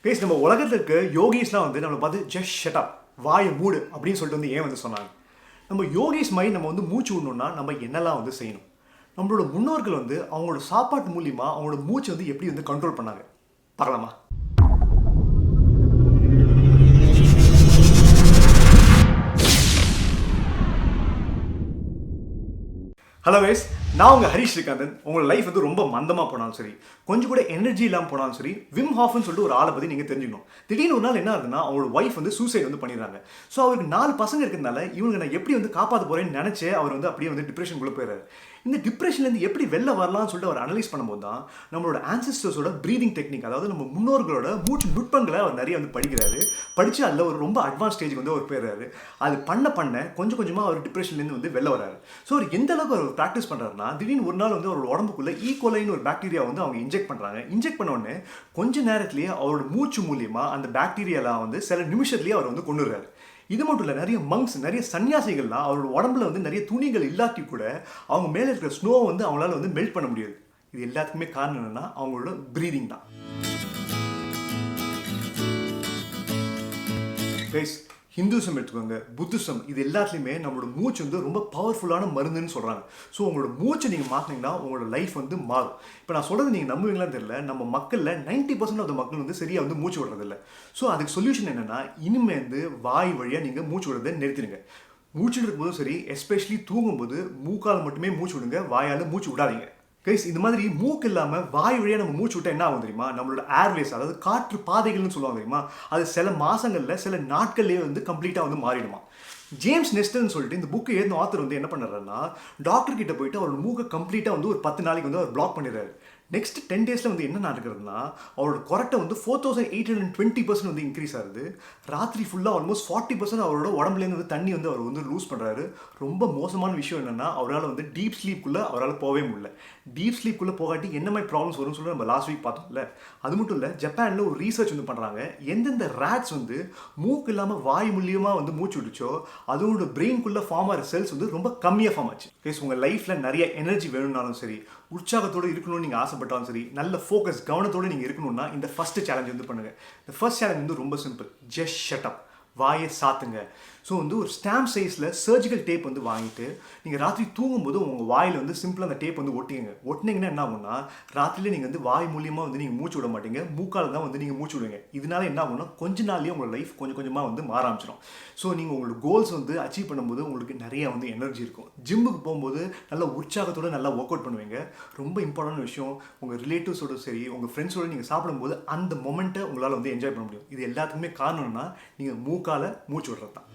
பேசி நம்ம உலகத்தில் இருக்க யோகிஸ்லாம் வந்து நம்மளை பார்த்து ஜஸ்ட் ஷட் அப் வாயை மூடு அப்படின்னு சொல்லிட்டு வந்து ஏன் வந்து சொன்னாங்க. நம்ம யோகிஸ் மாதிரி நம்ம வந்து மூச்சு விடணும்னா நம்ம என்னெல்லாம் வந்து செய்யணும். நம்மளோட முன்னோர்கள் வந்து அவங்களோட சாப்பாட்டு மூலியமா அவங்களோட மூச்சை வந்து எப்படி வந்து கண்ட்ரோல் பண்ணாங்க பார்க்கலாமா? ஹலோ கைஸ், நான் உங்கள் ஹரிஷ் ஸ்ரீகாந்தன். உங்கள் லைஃப் வந்து ரொம்ப மந்தமாக போனாலும் சரி, கொஞ்சம் கூட எனர்ஜி இல்லாமல் போனாலும் சரி, விம் ஹாஃப்னு சொல்லிட்டு ஒரு ஆளை பற்றி நீங்கள் தெரிஞ்சுக்கணும். திடீர்னு ஒரு நாள் என்ன ஆகுதுன்னா, அவங்களோட ஒய்ஃப் வந்து சூசைட் வந்து பண்ணிடுறாங்க. ஸோ அவருக்கு 4 பசங்க இருக்கிறதுனால இவங்க நான் எப்படி வந்து காப்பாற்ற போகிறேன்னு நினச்சி அவர் வந்து அப்படியே வந்து டிப்ரெஷனுக்குள்ளே போயிடுறாரு. இந்த டிப்ரெஷன்லேருந்து எப்படி வெளில வரலாம்னு சொல்லிட்டு அவர் அனலைஸ் பண்ணும்போது தான் நம்மளோட ஆன்செஸ்டர்ஸோட ப்ரீதிங் டெக்னிக், அதாவது நம்ம முன்னோர்களோட மூச்சு நுட்பங்களை அவர் நிறைய வந்து படிக்கிறாரு. படித்து அதில் ஒரு ரொம்ப அட்வான்ஸ் ஸ்டேஜுக்கு வந்து அவர் போயிடுறாரு. அது பண்ண கொஞ்சம் கொஞ்சமாக அவர் டிப்ரெஷன்லேருந்து வந்து வெளில வராரு. ஸோ அவர் எந்த அளவுக்கு அவர் ப்ராக்டிஸ் பண்ணுறாருன்னா, திடீர்னு ஒரு நாள் வந்து அவரோட உடம்புக்குள்ளே ஈகோலைன்னு ஒரு பாக்டீரியா வந்து அவங்க இன்ஜெக்ட் பண்ணுறாங்க. இன்ஜெக்ட் பண்ண உடனே கொஞ்ச நேரத்திலேயே அவரோட மூச்சு மூலியமாக அந்த பாக்டீரியாலாம் வந்து சில நிமிஷத்துலேயே அவர் வந்து கொண்டுறாரு. இது மட்டும் இல்லை, நிறைய மங்ஸ், நிறைய சன்னியாசிகள்லாம் அவரோட உடம்புல வந்து நிறைய துணிகள் இல்லாட்டி கூட அவங்க மேலே இருக்கிற ஸ்னோவை வந்து அவங்களால வந்து மெல்ட் பண்ண முடியாது. இது எல்லாத்துக்குமே காரணம் என்னன்னா அவங்களோட ப்ரீதிங் தான். ஹிந்துசம் எடுத்துக்கோங்க, புத்திசம், இது எல்லாத்துலேயுமே நம்மளோட மூச்சு வந்து ரொம்ப பவர்ஃபுல்லான மருந்துன்னு சொல்கிறாங்க. ஸோ உங்களோட மூச்சை நீங்கள் மாற்றினீங்கன்னா உங்களோட லைஃப் வந்து மாறும். இப்போ நான் சொல்கிறது நீங்கள் நம்புவீங்களான்னு தெரியல, நம்ம மக்களில் 90% ஆஃப் த மக்கள் வந்து சரியாக வந்து மூச்சு விடுறதில்ல. ஸோ அதுக்கு சொல்யூஷன் என்னென்னா, இனிமேல் வந்து வாய் வழியாக நீங்கள் மூச்சு விடுறதை நிறுத்திடுங்க. மூச்சு இருக்கும்போதும் சரி, எஸ்பெஷலி தூங்கும்போது மூக்கால் மட்டுமே மூச்சு விடுங்க, வாயால் மூச்சு விடாதீங்க. கைஸ், இந்த மாதிரி மூக்கு இல்லாமல் வாய் வழியாக நம்ம மூச்சு விட்டால் என்ன ஆகும் தெரியுமா? நம்மளோட ஏர்வேஸ், அதாவது காற்று பாதைகள்னு சொல்லுவாங்க தெரியுமா, அது சில மாதங்களில் சில நாட்கள்லேயே வந்து கம்ப்ளீட்டாக வந்து மாறிடுமா. ஜேம்ஸ் நெஸ்டர்னு சொல்லிட்டு இந்த புக்கு எழுதின ஆத்தர் வந்து என்ன பண்ணுறாருன்னா, டாக்டர் கிட்ட போயிட்டு அவரோட மூக்கை கம்ப்ளீட்டாக வந்து ஒரு 10 நாளைக்கு வந்து அவர் பிளாக் பண்ணிடுறாரு. நெக்ஸ்ட் 10 டேஸில் வந்து என்ன நடக்கிறதுனா, அவரோட கொரட்டை வந்து 4820% வந்து இன்க்ரீஸ் ஆகுது. ராத்திரி ஃபுல்லாக ஆல்மோஸ்ட் 40% அவரோட உடம்புலேருந்து வந்து தண்ணி வந்து அவர் வந்து லூஸ் பண்ணுறாரு. ரொம்ப மோசமான விஷயம் என்னென்னா, அவரால் வந்து டீப் ஸ்லீப்குள்ளே அவரால் போகவே முடியல. டீப் ஸ்லீப்குள்ளே போகாட்டி என்ன மாதிரி ப்ராப்ளம்ஸ் வரும்னு சொல்லி நம்ம லாஸ்ட் வீக் பார்த்தோம்ல. அது மட்டும் இல்லை, ஜப்பானில் ஒரு ரீசர்ச் வந்து பண்ணுறாங்க. எந்தெந்த ரேட்ஸ் வந்து மூக்கு இல்லாமல் வாய் மூலியமாக வந்து மூச்சு விட்டுச்சோ அதோட பிரெயின்குள்ளே ஃபார்ம் ஆகிற செல்ஸ் வந்து ரொம்ப கம்மியாக ஃபார்ம் ஆச்சு. கேஸ், உங்கள் லைஃப்பில் நிறைய எனர்ஜி வேணும்னாலும் சரி, உற்சாகத்தோடு இருக்கணும்னு நீங்கள் ஆசைப்பட்டாலும் சரி, நல்ல ஃபோக்கஸ் கவனத்தோடு நீங்கள் இருக்கணும்னா இந்த ஃபஸ்ட்டு சேலஞ்ச் வந்து பண்ணுங்கள். இந்த ஃபர்ஸ்ட் சேலஞ்ச் வந்து ரொம்ப சிம்பிள். ஜஸ்ட் ஷட் அப், வாயை சாத்துங்க. ஸோ வந்து ஒரு ஸ்டாம்ப் சைஸில் சர்ஜிக்கல் டேப் வந்து வாங்கிட்டு நீங்கள் ராத்திரி தூங்கும்போது உங்கள் வாயில் வந்து சிம்பிளாக அந்த டேப் வந்து ஒட்டிங்க. ஒட்டினீங்கன்னா என்ன ஆகும்னா, ராத்திரியில் நீங்கள் வந்து வாய் மூலியமாக வந்து நீங்கள் மூச்சு விட மாட்டீங்க, மூக்கால் தான் வந்து நீங்கள் மூச்சு விடுவீங்க. இதனால என்ன ஆகும்னா, கொஞ்ச நாள்லேயே உங்களோட லைஃப் கொஞ்சம் கொஞ்சமாக வந்து மாற ஆரம்பிச்சிடும். ஸோ நீங்கள் உங்களோட கோல்ஸ் வந்து அச்சீவ் பண்ணும்போது உங்களுக்கு நிறைய வந்து எனர்ஜி இருக்கும். ஜிம்முக்கு போகும்போது நல்ல உற்சாகத்தோடு நல்லா ஒர்க் அவுட் பண்ணுவீங்க. ரொம்ப இம்பார்ட்டன்ட் விஷயம், உங்கள் ரிலேட்டிவ்ஸோட சரி, உங்கள் ஃப்ரெண்ட்ஸோடு நீங்கள் சாப்பிடும்போது அந்த மொமெண்ட்டை உங்களால் வந்து என்ஜாய் பண்ண முடியும். இது எல்லாத்துக்குமே காரணம்னா நீங்கள் மூக்கால் மூச்சு விடுறது தான்.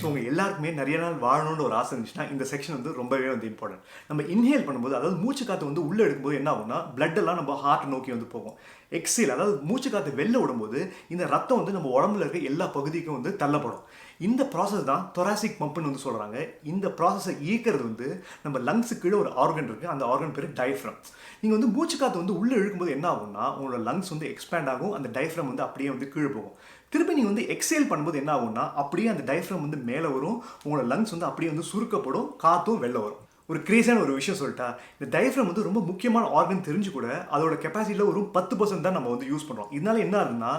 ஸோ உங்கள் எல்லாருக்குமே நிறைய நாள் வாழணும்னு ஒரு ஆசை இருந்துச்சுன்னா இந்த செக்ஷன் வந்து ரொம்பவே வந்து இம்பார்ட்டன்ட். நம்ம இன்ஹேல் பண்ணும்போது, அதாவது மூச்சு காற்று வந்து உள்ளே எடுக்கும்போது என்ன ஆகும்னா, பிளட் எல்லாம் நம்ம ஹார்ட் நோக்கி வந்து போகும். எக்ஸேல், அதாவது மூச்சு காற்று வெளில விடும்போது இந்த ரத்தம் வந்து நம்ம உடம்புல இருக்க எல்லா பகுதிக்கும் வந்து தள்ளப்படும். இந்த ப்ராசஸ் தான் தொராசிக் பம்ப்னு வந்து சொல்கிறாங்க. இந்த ப்ராசஸை இயக்கிறது வந்து நம்ம லங்ஸுக்கு கீழே ஒரு ஆர்கன் இருக்குது. அந்த ஆர்கன் பேர் டயஃப்ரம். நீங்கள் வந்து மூச்சு காற்று வந்து உள்ளே இழுக்கும்போது என்ன ஆகும்னா, உங்களோட லங்ஸ் வந்து எக்ஸ்பேண்ட் ஆகும், அந்த டயஃப்ரம் வந்து அப்படியே வந்து கீழே போகும். திருப்பி நீங்கள் வந்து எக்ஸேல் பண்ணும்போது என்ன ஆகும்னா, அப்படியே அந்த டயஃப்ரம் வந்து மேலே வரும், உங்களோட லங்ஸ் வந்து அப்படியே வந்து சுருக்கப்படும், காற்றும் வெளில வரும். ஒரு கிரேஸியான ஒரு விஷயம் சொல்லிட்டா, இந்த டயஃப்ரம் வந்து ரொம்ப முக்கியமான ஆர்கன் தெரிஞ்சு கூட அதோட கெப்பாசிட்டியில் ஒரு 10% தான் நம்ம வந்து யூஸ் பண்ணுறோம். இதனால என்ன ஆகுதுன்னா,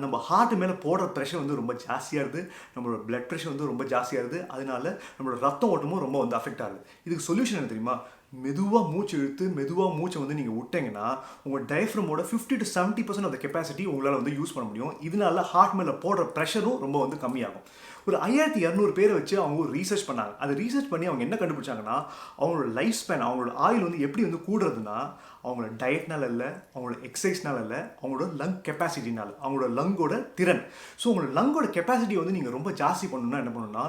நம்ம ஹார்ட் மேலே போடுற ப்ரெஷர் வந்து ரொம்ப ஜாஸ்தியாக இருக்குது, நம்மளோட பிளட் ப்ரெஷர் வந்து ரொம்ப ஜாஸ்தியாக இருக்குது. அதனால நம்மளோட ரத்தம் ஓட்டமும் ரொம்ப வந்து அஃபெக்ட் ஆகுது. இதுக்கு சொல்யூஷன் என்ன தெரியுமா? மெதுவாக மூச்சு இழுத்து மெதுவாக மூச்சை வந்து நீங்கள் விட்டீங்கன்னா உங்கள் டயஃப்ரமோட 50 to 70% ஆஃப் த கெப்பாசிட்டி உங்களால் வந்து யூஸ் பண்ண முடியும். இதனால ஹார்ட் மேலே போடுற ப்ரெஷரும் ரொம்ப வந்து கம்மியாகும். ஒரு 5200 பேரை வச்சு அவங்க ஒரு ரீசர்ச் பண்ணாங்க. அதை ரீசர்ச் பண்ணி அவங்க என்ன கண்டுபிடிச்சாங்கன்னா, அவங்களோட லைஃப் ஸ்பேன், அவங்களோட ஆயுள் வந்து எப்படி வந்து கூடுறதுன்னா, அவங்களோட டயட்னால இல்லை, அவங்களோட எக்ஸசைஸ்னால இல்லை, அவங்களோட லங் கெப்பாசிட்டினால, அவங்களோட லங்கோட திறன். ஸோ உங்களோட லங்கோட கெப்பாசிட்டி வந்து நீங்கள் ரொம்ப ஜாஸ்தி பண்ணணும்னா என்ன பண்ணணும்னா,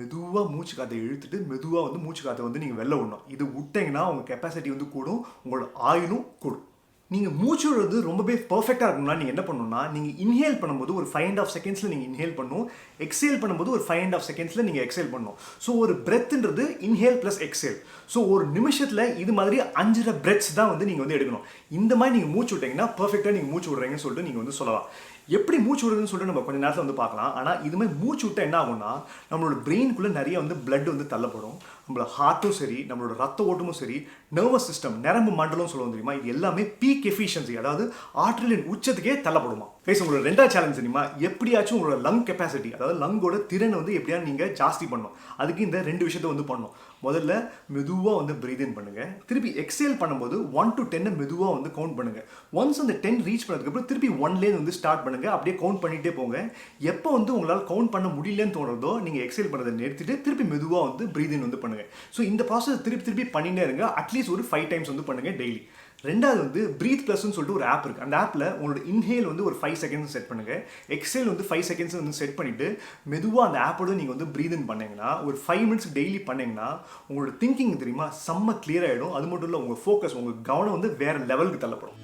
மெதுவாக மூச்சு காற்றை இழுத்துட்டு மெதுவாக வந்து மூச்சு காற்றை வந்து நீங்கள் வெளில விடணும். இது விட்டிங்கன்னா உங்கள் கெப்பாசிட்டி வந்து கூடும், உங்களோட ஆயுளும் கூடும். நீங்கள் மூச்சு விடுறது ரொம்பவே பர்ஃபெக்டாக இருக்கணும்னா நீங்கள் என்ன பண்ணணும்னா, நீங்கள் இன்ஹேல் பண்ணும்போது ஒரு 5.5 செகண்ட்ஸில் நீங்கள் இன்ஹேல் பண்ணணும், எக்ஸேல் பண்ணும்போது ஒரு 5.5 செகண்ட்ஸில் நீங்கள் எக்ஸேல் பண்ணணும். ஸோ ஒரு பிரெத்ன்றது இன்ஹேல் ப்ளஸ் எக்ஸேல். ஸோ ஒரு நிமிஷத்தில் இது மாதிரி 5 பிரெத்ஸ் தான் வந்து நீங்கள் வந்து எடுக்கணும். இந்த மாதிரி நீங்கள் மூச்சு விட்டீங்கன்னா பர்ஃபெக்டாக நீங்கள் மூச்சு விடுறீங்கன்னு சொல்லிட்டு நீங்கள் வந்து சொல்லலாம். எப்படி மூச்சு விடுறதுன்னு சொல்லிட்டு நம்ம கொஞ்சம் நேரத்தில் வந்து பார்க்கலாம். ஆனால் இது மாதிரி மூச்சு விட்டால் என்ன ஆகும்னா நம்மளோட பிரெயினுக்குள்ளே நிறைய வந்து பிளட் வந்து தள்ளப்படும். நம்மளோட ஹார்ட்டும் சரி, நம்மளோட ரத்த ஓட்டமும் சரி, நர்வஸ் சிஸ்டம், நரம்பு மண்டலம் சொல்லுவோம் தெரியுமா, இது எல்லாமே பீக் எஃபிஷியன்சி, அதாவது ஆற்றலின் உச்சத்துக்கே தள்ளப்படுமா. கைஸ், உங்களோட ரெண்டாவது சேலஞ்ச் தெரியுமா, எப்படியாச்சும் உங்களோட லங் கெப்பாசிட்டி, அதாவது லங்கோட திறனை வந்து எப்படியா நீங்கள் ஜாஸ்தி பண்ணணும். அதுக்கு இந்த 2 விஷயத்தை வந்து பண்ணணும். முதல்ல மெதுவாக வந்து பிரீத் இன் பண்ணுங்க. திருப்பி எக்ஸேல் பண்ணும்போது 1 to 10 மெதுவாக வந்து கவுண்ட் பண்ணுங்க. ஒன்ஸ் அந்த 10 ரீச் பண்ணதுக்கப்புறம் திருப்பி 1லேருந்து வந்து ஸ்டார்ட் பண்ணுங்க. அப்படியே கவுண்ட் பண்ணிகிட்டே போங்க. எப்போ வந்து உங்களால் கவுண்ட் பண்ண முடியலன்னு தோணுறதோ நீங்கள் எக்ஸேல் பண்ணுறதை நிறுத்திட்டு திருப்பி மெதுவாக வந்து பிரீத் இன் வந்து பண்ணுங்க. ஸோ இந்த ப்ராசஸ் திருப்பி பண்ணிட்டே இருங்க. அட்லீஸ்ட் ஒரு 5 டைம்ஸ் வந்து பண்ணுங்க டெய்லி. ரெண்டாவது வந்து பிரீத் ப்ளஸ்ன்னு சொல்லிட்டு ஒரு ஆப் இருக்குது. அந்த ஆப்பில் உங்களோட இன்ஹேல் வந்து ஒரு 5 செகண்ட்ஸ் செட் பண்ணுங்கள். எக்ஸேல் வந்து 5 செகண்ட்ஸ் வந்து செட் பண்ணிவிட்டு மெதுவாக அந்த ஆப்போட நீங்கள் வந்து பிரீத் இன் பண்ணிங்கன்னா ஒரு 5 மினிட்ஸ் டெய்லி பண்ணிங்கன்னா உங்களோட திங்கிங் தெரியுமா செம்ம கிளியர் ஆகிடும். அது மட்டும் இல்லை, உங்கள் ஃபோக்கஸ், உங்கள் கவனம் வந்து வேறு லெவலுக்கு தள்ளப்படும்.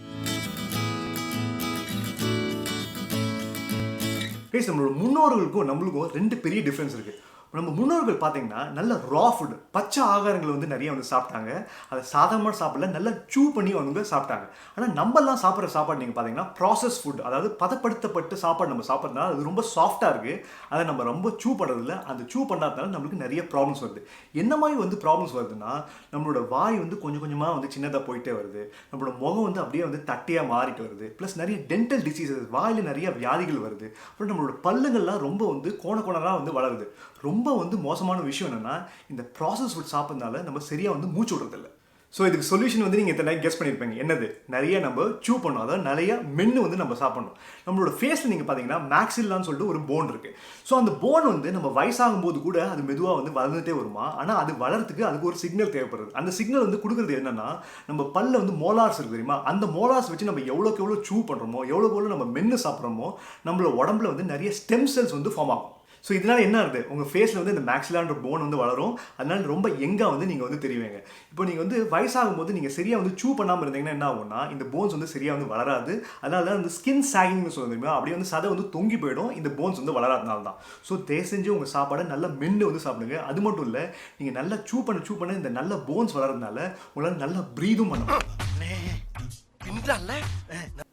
நம்மளோட முன்னோர்களுக்கும் நம்மளுக்கும் 2 பெரிய டிஃப்ரென்ஸ் இருக்குது. நம்ம முன்னோர்கள் பார்த்தீங்கன்னா நல்ல ரா ஃபுட், பச்சை ஆகாரங்கள் வந்து நிறைய வந்து சாப்பிட்டாங்க. அதை சாதாரணமாக சாப்பிடல, நல்லா சூ பண்ணி வந்து சாப்பிட்டாங்க. ஆனால் நம்மலாம் சாப்பிட்ற சாப்பாடு நீங்கள் பார்த்தீங்கன்னா ப்ராசஸ் ஃபுட், அதாவது பதப்படுத்தப்பட்ட சாப்பாடு நம்ம சாப்பிட்றதுனால அது ரொம்ப சாஃப்டாக இருக்குது. அதை நம்ம ரொம்ப சூ பண்ணுறதில்ல. அந்த சூ பண்ணாதனால நம்மளுக்கு நிறைய ப்ராப்ளம்ஸ் வருது. என்ன மாதிரி வந்து ப்ராப்ளம்ஸ் வருதுன்னா, நம்மளோட வாய் வந்து கொஞ்சம் கொஞ்சமாக வந்து சின்னதாக போயிட்டே வருது. நம்மளோட முகம் வந்து அப்படியே வந்து தட்டையாக மாறிட்டு வருது. ப்ளஸ் நிறைய டென்டல் டிசீசஸ், வாயில் நிறைய வியாதிகள் வருது. அப்புறம் நம்மளோட பல்லுங்கள்லாம் ரொம்ப வந்து கோணமாக வந்து வளருது. ரொம்ப வந்து மோசமான விஷயம் என்னன்னா, இந்த ப்ராசஸ் ஃபுட் சாப்பிட்றதுனால நம்ம சரியாக வந்து மூச்சு விடுறதில்ல. ஸோ இதுக்கு சொல்யூஷன் வந்து நீங்கள் இத்தனை கெஸ் பண்ணியிருப்பீங்க. என்னது? நிறைய நம்ம சூ பண்ணணும், அதாவது நிறைய மென்று வந்து நம்ம சாப்பிடணும். நம்மளோட ஃபேஸில் நீங்கள் பார்த்தீங்கன்னா மேக்ஸில்லான்னு சொல்லிட்டு ஒரு போன் இருக்குது. ஸோ அந்த போன் வந்து நம்ம வயசாகும் போது கூட அது மெதுவாக வந்து வளர்ந்துட்டே வருமா. ஆனால் அது வளர்றதுக்கு அதுக்கு ஒரு சிக்னல் தேவைப்படுது. அந்த சிக்னல் வந்து கொடுக்குறது என்னன்னா, நம்ம பல்ல வந்து மோலார்ஸ் இருக்கு தெரியுமா, அந்த மோலார்ஸ் வச்சு நம்ம எவ்வளோக்கு எவ்வளோ சூ பண்ணுறோமோ, எவ்வளோ நம்ம மென்று சாப்பிட்றோமோ, நம்மளோட உடம்புல வந்து நிறைய ஸ்டெம் செல்ஸ் வந்து ஃபார்ம் ஆகும். ஸோ இதனால் என்ன ஆகுது, உங்கள் ஃபேஸில் வந்து இந்த மேக்ஸிலான்ற போன் வந்து வளரும். அதனால ரொம்ப எங்காக வந்து நீங்கள் வந்து தெரிவிங்க. இப்போ நீங்கள் வந்து வயசாகும் போது நீங்கள் சரியாக வந்து சூ பண்ணாமல் இருந்தீங்கன்னா என்ன ஆகும்னா, இந்த போன்ஸ் வந்து சரியாக வந்து வளராது. அதனால தான் இந்த ஸ்கின் சாகிங்னு சொல்லுவீங்க, அப்படியே வந்து சதை வந்து தொங்கி போயிடும், இந்த போன்ஸ் வந்து வளராதனால தான். ஸோ தயவு செஞ்சு உங்கள் சாப்பாடை நல்லா மென்று வந்து சாப்பிடுங்க. அது மட்டும் இல்லை, நீங்கள் நல்லா சூ பண்ண இந்த நல்ல போன்ஸ் வளர்றதுனால உங்களால் நல்லா ப்ரீதும் பண்ண முடியும்.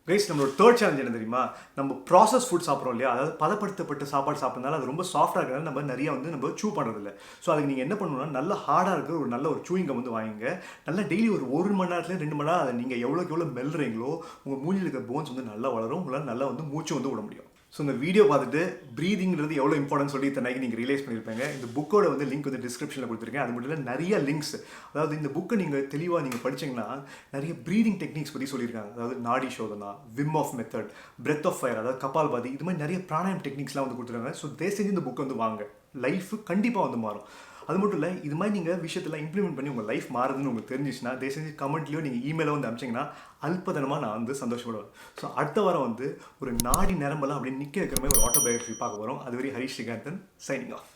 கைஸ், நம்மளோட தேர்ட் சேலஞ்ச் என்ன தெரியுமா, நம்ம ப்ராசஸ் ஃபுட் சாப்பிட்றோம் இல்லையா, அதாவது பதப்படுத்தப்பட்ட சாப்பாடு சாப்பிட்றதுனால அது ரொம்ப சாஃப்டாக இருக்கிறதால நம்ம நிறைய வந்து நம்ம சூ பண்ணுறதில்ல. ஸோ அதுக்கு நீங்கள் என்ன பண்ணணும்னா, நல்ல ஹார்டாக இருக்கிற ஒரு நல்ல ஒரு சூயிங் கம் வந்து வாங்கிங்க. நல்லா டெய்லி ஒரு 1 மணி நேரத்துல 2 மணி நேரம் அதை நீங்கள் எவ்வளோக்கு எவ்வளோ மெல்றீங்களோ உங்கள் மூஞ்சில் இருக்கிற போன்ஸ் வந்து நல்லா வளரும். உங்களால் நல்லா வந்து மூச்சு வந்து விட முடியும். ஸோ இந்த வீடியோ பார்த்துட்டு ப்ரீதிங்கிறது எவ்வளோ இம்பார்ட்டன்ட் சொல்லி தன்னைக்கு நீங்கள் ரியலைஸ் பண்ணியிருப்பீங்க. இந்த புக்கோட வந்து லிங்க் வந்து டிஸ்கிரிப்ஷனில் கொடுத்துருக்கேன். அது மட்டும் இல்லை, நிறைய லிங்க்ஸ், அதாவது இந்த புக்கை நீங்கள் தெளிவாக நீங்கள் படிச்சிங்கன்னா நிறைய ப்ரீதிங் டெக்னிக்ஸ் பற்றி சொல்லியிருக்காங்க. அதாவது nadi shodhana, Wim Hof method, breath of fire, அதாவது கபால் பாதி, இது மாதிரி நிறைய பிராணாயம் டெக்னிக்ஸ்லாம் வந்து கொடுத்துருக்காங்க. ஸோ தயவு செஞ்சு இந்த புக்கை வந்து வாங்க. லைஃப் கண்டிப்பாக வந்து மாறும். அது மட்டும் இல்லை, இது மாதிரி நீங்கள் விஷயத்தெல்லாம் இம்ப்ளிமெண்ட் பண்ணி உங்கள் லைஃப் மாறுதுன்னு உங்களுக்கு தெரிஞ்சிச்சுன்னா தயவு செஞ்சு கமெண்ட்லையோ நீங்கள் இமெயிலோ வந்து அனுப்பிச்சிங்கன்னா அல்பதனமாக நான் வந்து சந்தோஷப்படுவேன். ஸோ அடுத்த வாரம் வந்து ஒரு நாடி நரம்பெல்லாம் அப்படியே நிற்க வைக்கிற மாதிரி ஒரு ஆட்டோபயோகிராஃபி பார்க்க வரோம். அதுவரை ஹரிஷ் ஸ்ரீகாந்தன், சைனிங் ஆஃப்.